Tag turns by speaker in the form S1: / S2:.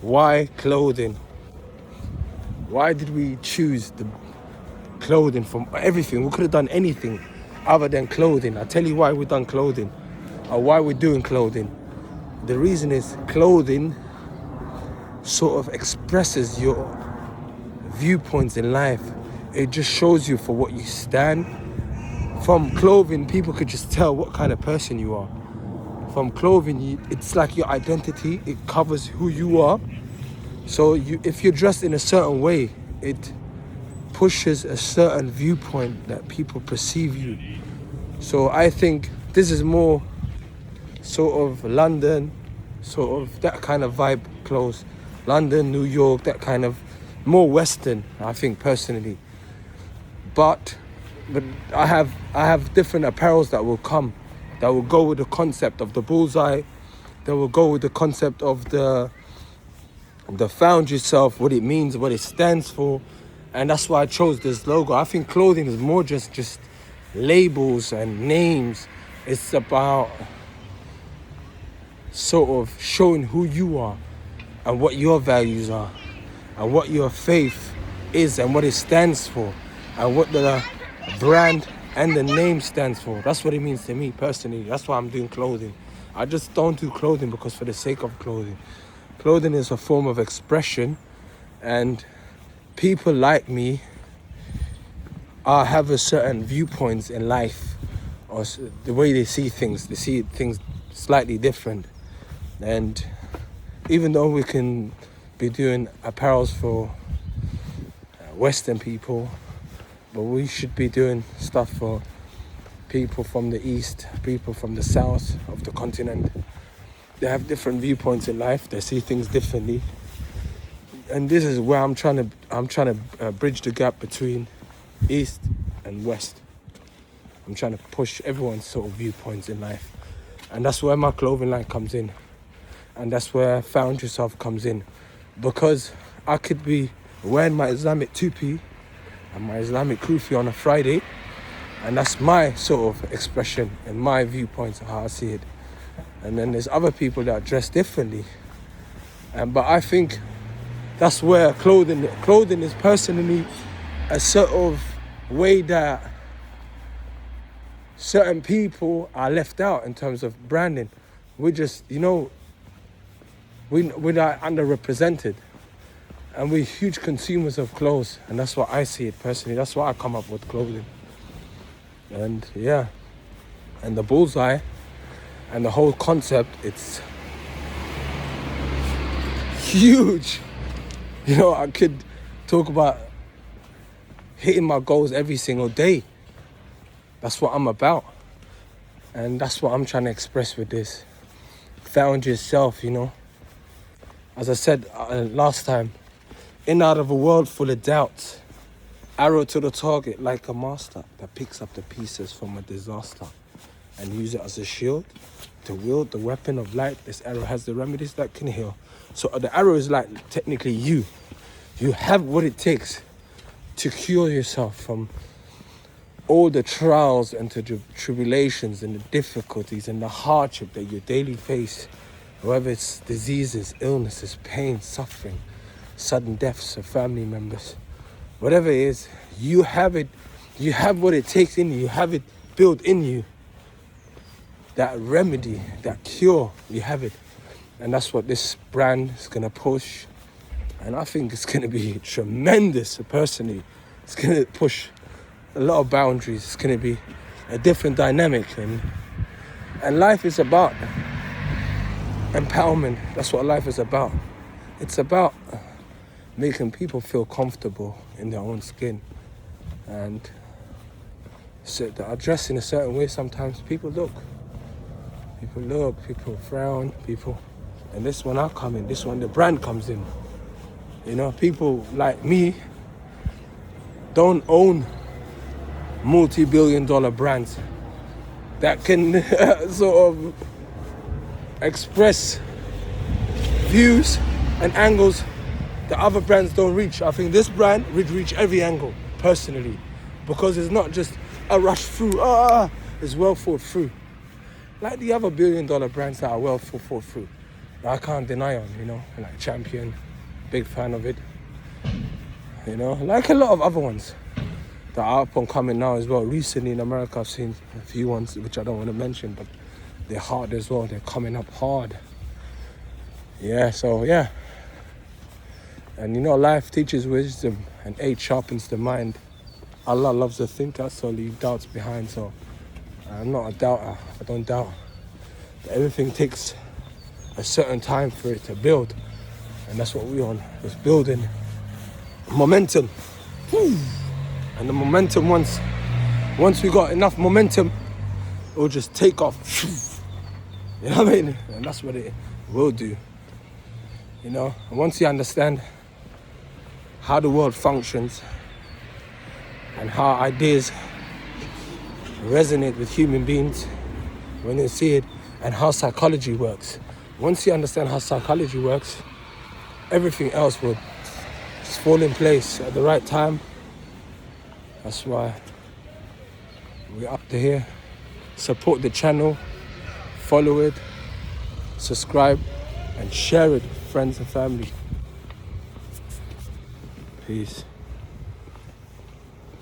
S1: Why clothing? Why did we choose the clothing from everything? We could have done anything other than clothing. I tell you why we done clothing, or why we're doing clothing. The reason is clothing sort of expresses your viewpoints in life. It just shows you for what you stand. From clothing, people could just tell what kind of person you are. From clothing, it's like your identity. It covers who you are. So if you're dressed in a certain way, it pushes a certain viewpoint that people perceive you. So I think this is more sort of London, sort of that kind of vibe clothes. London, New York, that kind of more Western, I think personally. But I have different apparels that will come, that will go with the concept of the bullseye, that will go with the concept of the found yourself, what it means, what it stands for. And that's why I chose this logo. I think clothing is more just labels and names. It's about sort of showing who you are and what your values are and what your faith is and what it stands for and what the brand and the name stands for. That's what it means to me personally. That's why I'm doing clothing. I just don't do clothing because for the sake of clothing. Clothing is a form of expression, and people like me have a certain viewpoints in life, or the way they see things slightly different. And even though we can be doing apparels for Western people, but we should be doing stuff for people from the East, people from the South of the continent. They have different viewpoints in life. They see things differently. And this is where I'm trying to bridge the gap between East and West. I'm trying to push everyone's sort of viewpoints in life. And that's where my clothing line comes in. And that's where Found Yourself comes in. Because I could be wearing my Islamic tupi and my Islamic kufi on a Friday, and that's my sort of expression and my viewpoints of how I see it. And then there's other people that dress differently. But I think that's where clothing is personally a sort of way that certain people are left out in terms of branding. We're just, we're not underrepresented. And we're huge consumers of clothes. And that's what I see it personally. That's why I come up with clothing. And yeah. And the bullseye and the whole concept, it's huge. I could talk about hitting my goals every single day. That's what I'm about. And that's what I'm trying to express with this. Found yourself, As I said last time, in out of a world full of doubts, arrow to the target like a master that picks up the pieces from a disaster and use it as a shield to wield the weapon of light. This arrow has the remedies that can heal. So the arrow is like technically you. You have what it takes to cure yourself from all the trials and the tribulations and the difficulties and the hardship that you daily face, whether it's diseases, illnesses, pain, suffering, sudden deaths of family members, whatever it is, you have it. You have what it takes in you. You have it built in you. That remedy, that cure, you have it. And that's what this brand is going to push. And I think it's going to be tremendous, personally. It's going to push a lot of boundaries. It's going to be a different dynamic. And life is about empowerment. That's what life is about. It's about making people feel comfortable in their own skin. And so they are dressed in a certain way. Sometimes people frown, and this one I come in, this one the brand comes in. People like me don't own multi-billion-dollar brands that can sort of express views and angles that other brands don't reach. I think this brand would reach every angle, personally, because it's not just a rush through, it's well thought through. Like the other billion-dollar brands that are well thought through. I can't deny on, you know, like Champion, big fan of it. You know, like a lot of other ones that are up and coming now as well. Recently in America, I've seen a few ones which I don't want to mention, but they're hard as well. They're coming up hard. Yeah, so yeah. And you know, life teaches wisdom and age sharpens the mind. Allah loves the thinker, so leave doubts behind. So I'm not a doubter. I don't doubt. But everything takes a certain time for it to build. And that's what we're on. Just building momentum. And the momentum, once we got enough momentum, it will just take off. You know what I mean? And that's what it will do. You know, and once you understand how the world functions and how ideas resonate with human beings when they see it, and how psychology works. Once you understand how psychology works, everything else will just fall in place at the right time. That's why we're up to here. Support the channel, follow it, subscribe, and share it with friends and family. Peace.